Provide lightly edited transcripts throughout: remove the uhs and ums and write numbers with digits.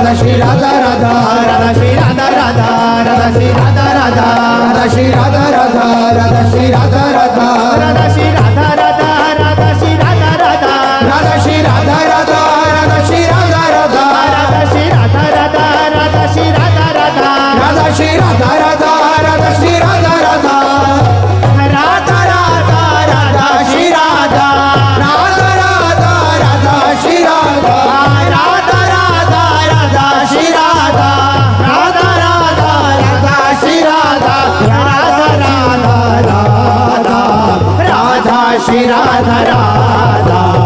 राधा श्री राधा राधा राधा श्री राधा राधा राधा श्री राधा राधा राधा श्री राधा राधा राधा श्री राधा राधा राधा श्री राधा राधा राधा श्री राधा राधा राधा श्री राधा राधा राधा श्री राधा राधा राधा श्री राधा राधा राधा श्री राधा राधा राधा श्री राधा राधा राधा श्री राधा राधा राधा राधा राधा श्री राधा राधा राधा राधा श्री राधा राधा राधा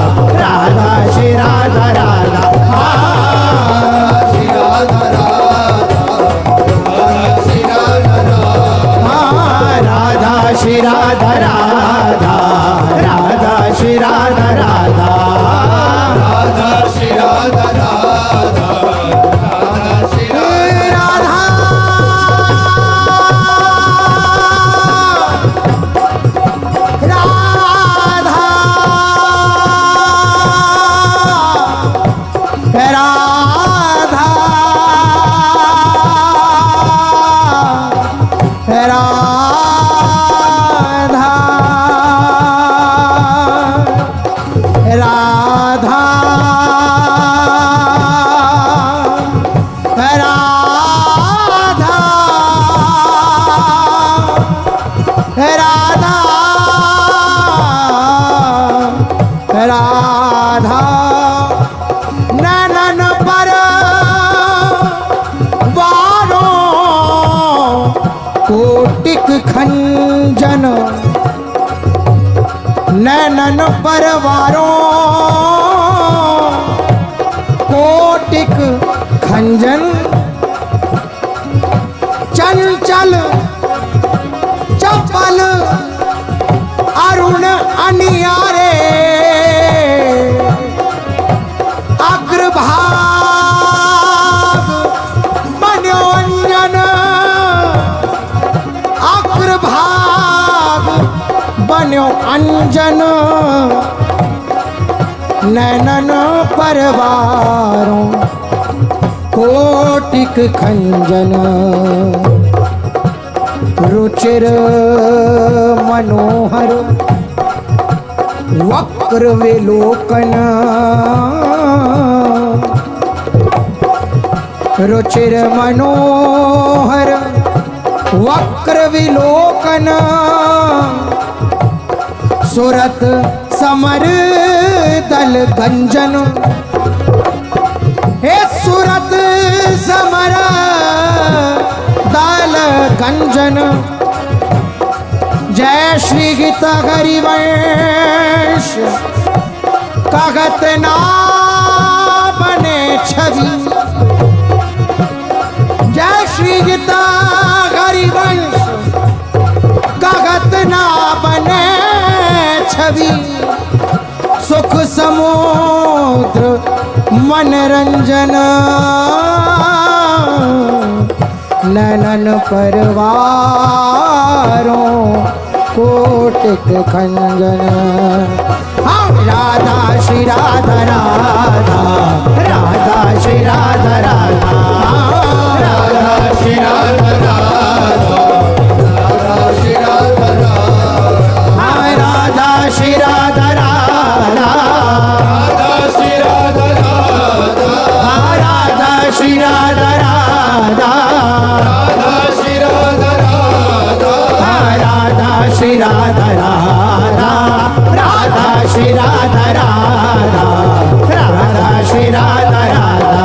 राधा श्री राधा राधा राधा राधा श्री राधा राधा राधा राधा राधा श्री राधा राधा राधा श्री राधा राधा श्री राधा राधा श्री राधा राधा राधा श्री राधा राधा राधा श्री राधा राधा राधा श्री राधा राधा नैनन पर वारों कोटिक खंजन नैनन पर वारों कोटिक खंजन चंचल चपल अरुण अनियारे अग्रभाग बन्यो अंजन अग्रभाग बन्यो अंजन नैनन परवारों कोटिक खंजन रुचिर मनोहर वक्र विलोकन रुचिर मनोहर वक्र विलोकन सुरत समर दल गंजन हे सुरत समर दल गंजन जय श्री गीता हरिवंश कागत ना बने छवि जय श्री गीता हरिवंश कागत ना बने छवि सुख समुद्र मनरंजन नैनन परवारों कोटिक खंजन राधा श्री राधा राधा राधा श्री राधा राधा राधा श्री राधा राधा राधा श्री राधा राधा राधा श्री राधा राधा राधा श्री राधा राधा राधा श्री राधा राधा राधा श्री राधा राधा राधा श्री राधा राधा राधा श्री राधा राधा राधा श्री राधा राधा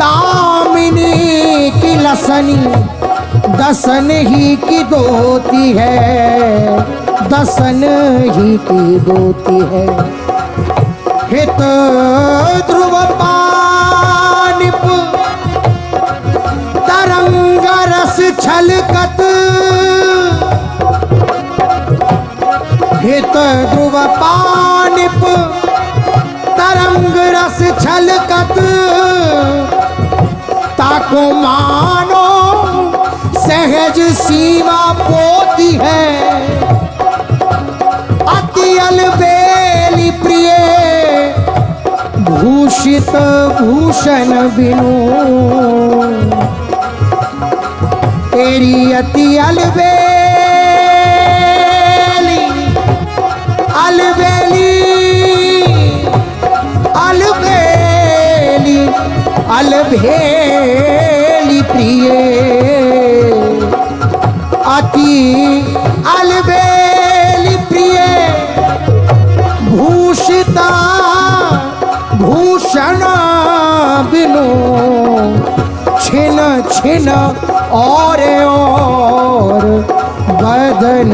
दामिनी की लसनी दसन ही की दोती है, दसन ही की दोती है। हित ध्रुव पानिप तरंग रस छलकत, हित ध्रुव पानिप तरंग रस छलकत, ताको मानो सहज सीमा पोती है। अति अलबेली प्रिय भूषित भूषण बिनु, तेरी अति अलबेली अलबेली अलबेली अलबेली प्रिय, अति अलबेली प्रिय भूषिता भूषण बिनु, छिन छिन और बदन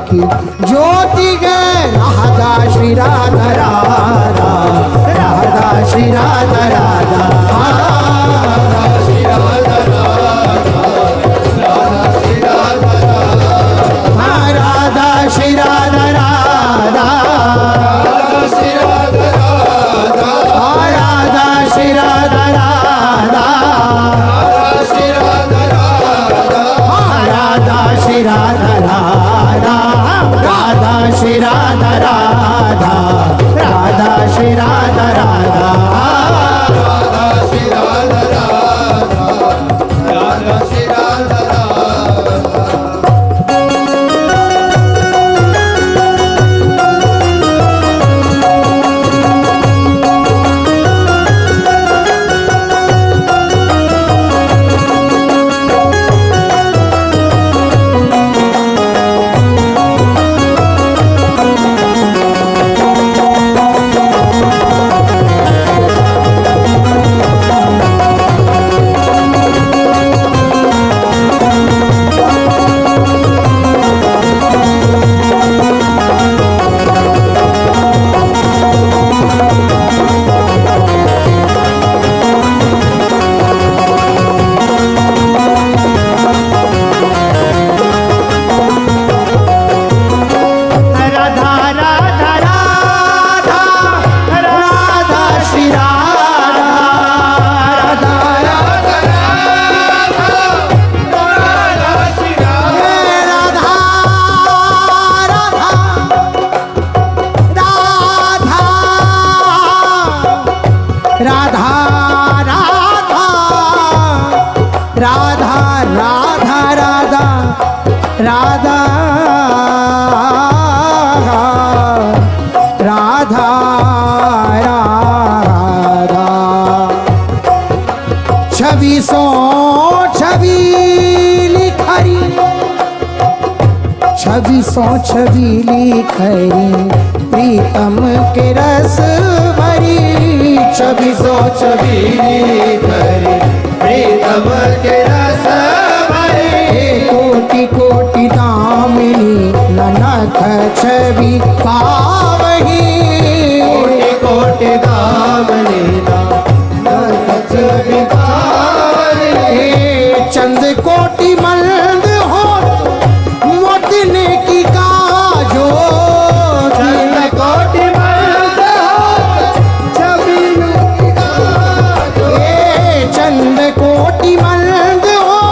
की ज्योति गए। राधा श्री राधा राधा, राधा श्री राधा राधा, राधा श्री राधा राधा, राधा श्री राधा राधा, राधा श्री राधा राधा, राधा श्री राधा राधा, राधा श्री राधा राधा, राधा श्री राधा राधा, राधा श्री राधा राधा, राधा श्री राधा राधा, राधा श्री राधा राधा, राधा श्री राधा राधा, राधा श्री राधा राधा। छवि सो छबीली खरी प्रीतम के रस भरी, छवि सो छबीली खरी प्रीतम के रस भरी, कोटि कोटि दामिनी ननख छवि पावही, कोटि कोटि दामिनी ननख छवि पावही, चंद कोटि मलंद हो मोतने की काजो, चंद कोटि मलंद हो छबील की काजो, चंद कोटि मलंद हो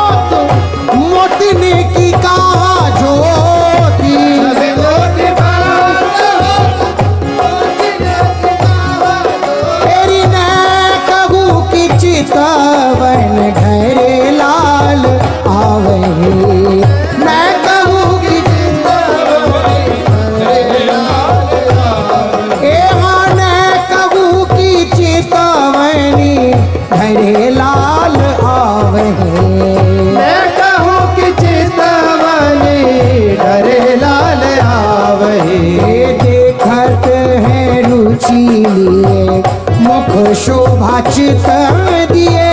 मोतने की काजो, तेरी न कहू की चितवन घरे लाल आवही, मैं कहूँ कि कहूँ की चितवनी घरे लाल आवही, मैं कहूँ कि चितवनी घरे लाल आवही, देखत है रुचि लिए मुख शोभा चित दिए,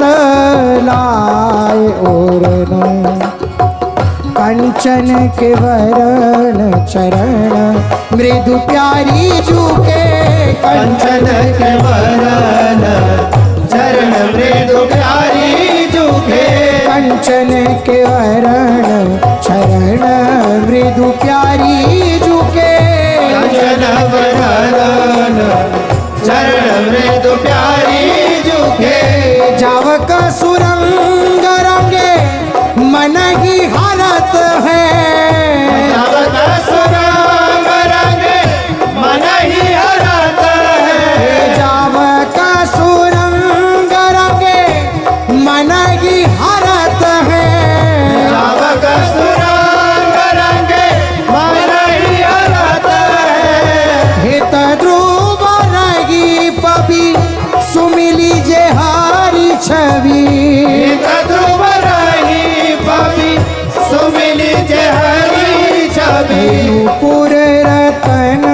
भरत लाए ओरनो कंचन के वरण चरण मृदु प्यारी जूके कंचन के वरण चरण मृदु प्यारी जूके कंचन के वरण चरण मृदु प्यारी जूके कंचन वरण चरण मृदु प्यारी जूके जावक सुरंग रंगे मन की हालत है जावक सुरंग रंगे मन ही हरत है जावक सुरंग रंगे मन की हालत है जावक सुरंग रंगे मन ही हरत है हित ध्रुव रही पबी सुमिली जे हारी छवि ध्रुव रही पवि सुमिली जे हरी छवि नूपुर रतन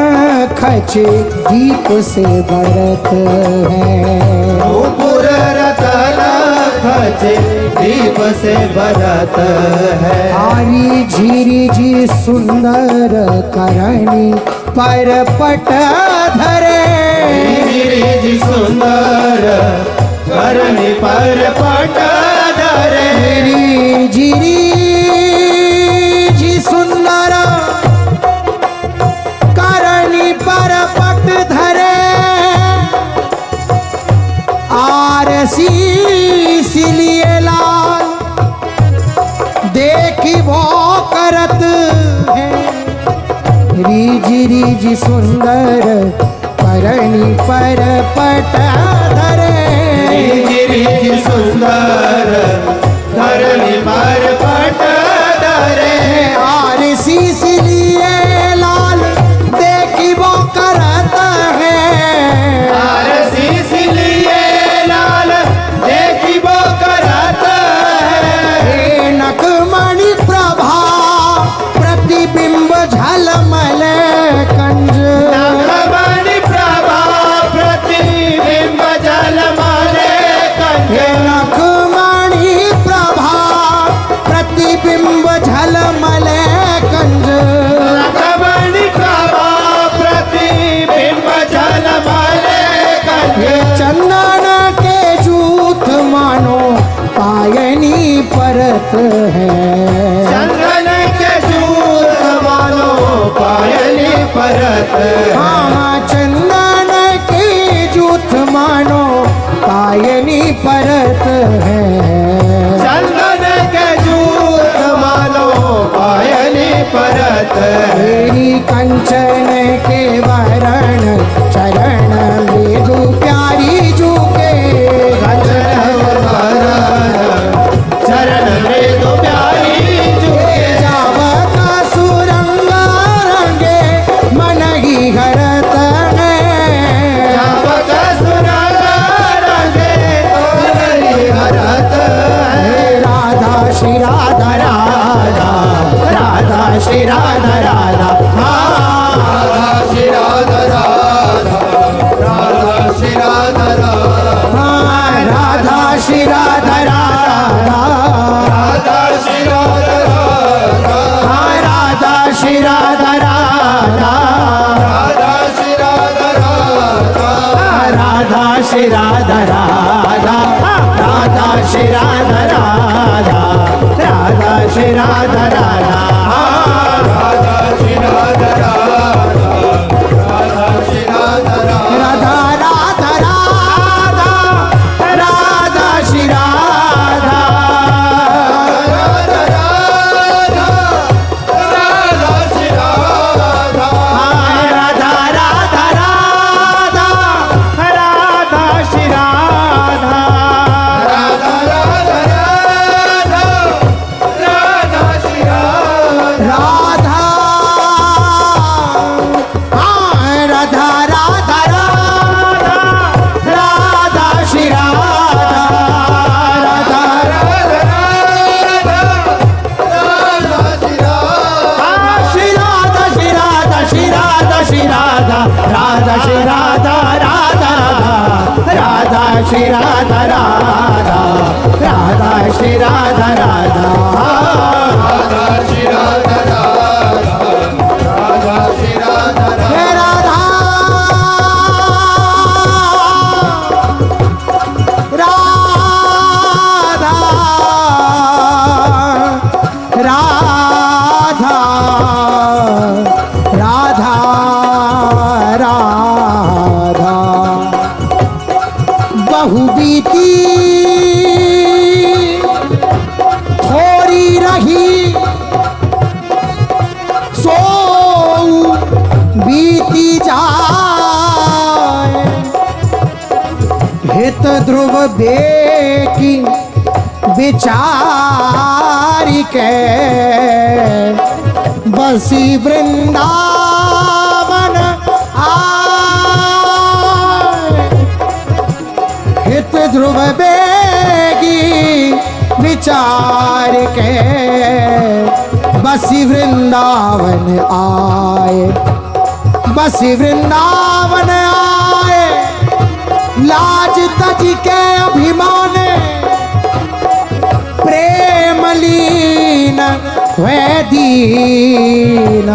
खचे दीप से बरत है नूपुर रतन खचे दीप से बरत है आरी झीरी जी सुंदर करणी पर पट धरे गिरिज सुंदर करणी पर पट धरे मेरी झीरी जी सुंदर करणी पर पट धरे आरसी सिलिए लाल देखी वो करत है रिज सुंदर करणी पर पट धरे गिरिज सुंदर करणी पर पट धरे आरसी सिलिए लाल देखी वो करत है आरसी सिलिए लाल देखी वो करत है नकमणि प्रभा प्रतिबिंब झलमल कंज नखमणि प्रभा प्रतिबिंब जलमले कंठे नकमणि प्रभा प्रतिबिंब झलमल कंज नखमणि प्रभा प्रतिबिंब जलमले कंठे चंदन के जूथ मानो पायनी परत है चंदन के जूत मानो पायली परत हाँ चंदन के जूथ मानो पायनी परत है चंदन के जूत मानो पायली परत मेरी कंचन के वरण चरण मृदु प्यारी जूके कंचन वरण चरण मृदु प्यारी जूके जावक सुरंग रंगे मन ही हरत है जावक सुरंग रंगे हरि हरत है राधा श्री राधा राधा राधा श्री राधा राधा राधा श्री राधा राधा राधा श्री राधा राधा राधा श्री राधा राधा राधा श्री राधा राधा राधा श्री राधा राधा राधा श्री राधा राधा राधा श्री राधा राधा राधा श्री राधा राधा राधा श्री राधा राधा राधा श्री राधा राधा राधा श्री राधा राधा राधा राधा राधा राधा श्री राधा राधा राधा राधा श्री राधा राधा राधा राधा राधा श्री राधा राधा राधा राधा राधा श्री राधा राधा हाँ राधा राधा राधा राधा श्री राधा राधा राधा राधा राधा श्री राधा श्री राधा श्री राधा श्री राधा श्री राधा राधा श्री राधा राधा राधा श्री राधा राधा श्री राधा राधा राधा श्री राधा राधा राधा श्री राधा हे राधा राधा राधा राधा बहु बीती थोड़ी रही सो बीती जाए हित ध्रुव बेकी विचार के बसी वृंदावन आए हित ध्रुव बेगी विचार के बसी वृंदावन आए बसी वृंदावन आए लाज तज के अभिमान प्रेम लीन वे दीन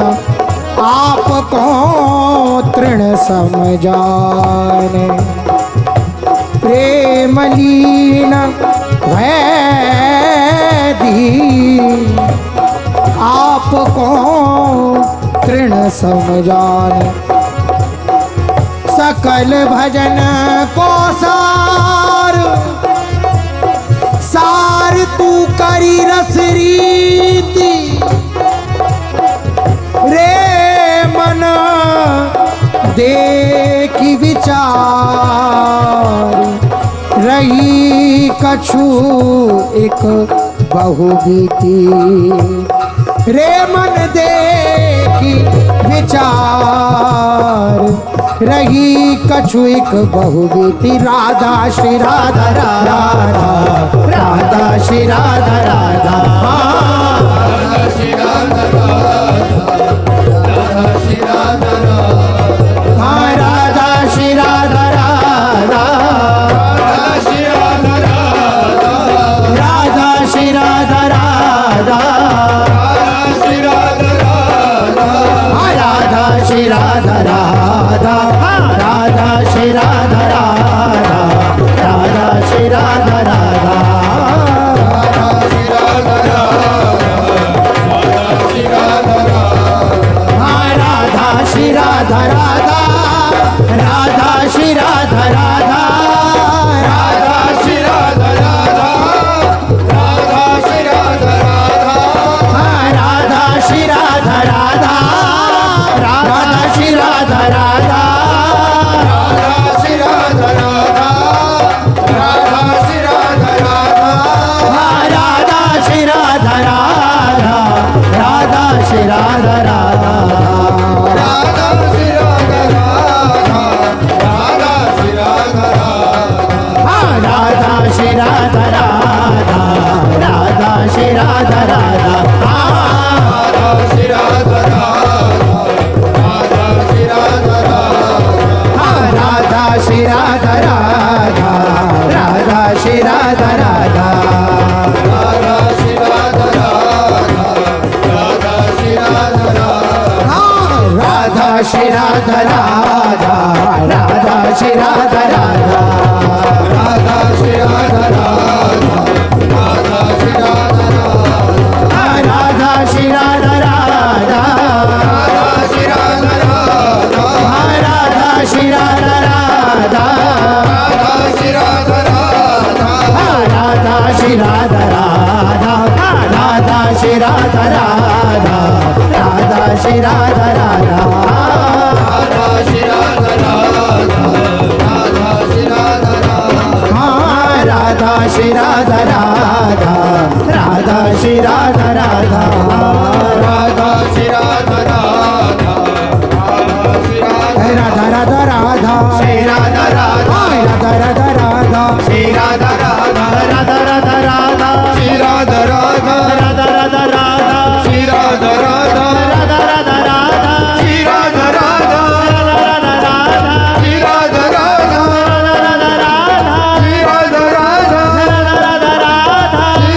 आपको तृण समझाने प्रेम लीन वे दीन आपको तृण समझाने सकल भजन को सार सार तू करी रस रीति रे मन देखी विचार रही कछु एक बहुबीती रे मन देखी विचार रही कछु एक बहुबीती राधा श्री राधा राधा राधा श्री राधा राधा राधा श्री राधा राधा श्री राधा राधा श्री राधा राधा राधा श्री राधा राधा श्री राधा राधा राधा श्री राधा राधा राधा श्री राधा राधा राधा श्री राधा राधा राधा श्री राधा राधा राधा श्री राधा राधा राधा श्री राधा राधा राधा श्री राधा राधा राधा श्री राधा राधा राधा श्री राधा राधा राधा श्री राधा राधा राधा श्री राधा राधा राधा श्री राधा राधा राधा श्री राधा राधा राधा श्री राधा राधा राधा श्री राधा राधा श्री राधा राधा राधा श्री राधा राधा राधा श्री राधा राधा श्री राधा राधा श्री राधा राधा राधा श्री राधा राधा राधा श्री राधा राधा श्री राधा राधा श्री राधा राधा राधा श्री राधा राधा राधा श्री राधा राधा राधा श्री राधा राधा श्री राधा राधा राधा श्री राधा राधा राधा श्री राधा राधा राधा श्री राधा राधा राधा श्री राधा राधा राधा श्री राधा राधा राधा श्री राधा राधा राधा श्री राधा राधा राधा श्री राधा राधा राधा श्री राधा राधा राधा श्री राधा राधा राधा श्री राधा राधा राधा श्री राधा राधा राधा श्री राधा राधा राधा राधा राधा श्री राधा राधा राधा राधा राधा श्री राधा राधा राधा राधा राधा श्री राधा राधा राधा राधा राधा श्री राधा राधा राधा राधा राधा श्री राधा राधा राधा राधा राधा श्री राधा राधा राधा राधा राधा श्री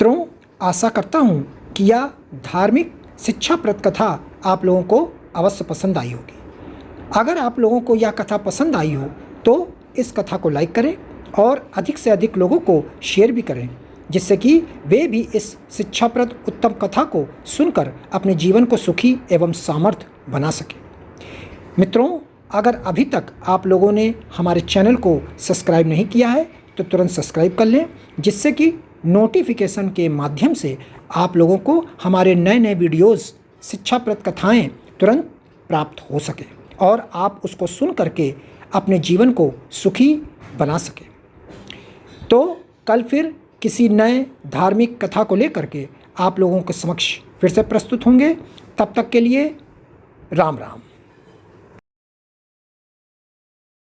मित्रों, आशा करता हूँ कि यह धार्मिक शिक्षाप्रद कथा आप लोगों को अवश्य पसंद आई होगी। अगर आप लोगों को यह कथा पसंद आई हो तो इस कथा को लाइक करें और अधिक से अधिक लोगों को शेयर भी करें, जिससे कि वे भी इस शिक्षाप्रद उत्तम कथा को सुनकर अपने जीवन को सुखी एवं सामर्थ्य बना सकें। मित्रों, अगर अभी तक आप लोगों ने हमारे चैनल को सब्सक्राइब नहीं किया है तो तुरंत सब्सक्राइब कर लें, जिससे कि नोटिफिकेशन के माध्यम से आप लोगों को हमारे नए नए वीडियोस, शिक्षाप्रद कथाएं तुरंत प्राप्त हो सके और आप उसको सुन करके अपने जीवन को सुखी बना सकें। तो कल फिर किसी नए धार्मिक कथा को लेकर के आप लोगों के समक्ष फिर से प्रस्तुत होंगे। तब तक के लिए राम राम।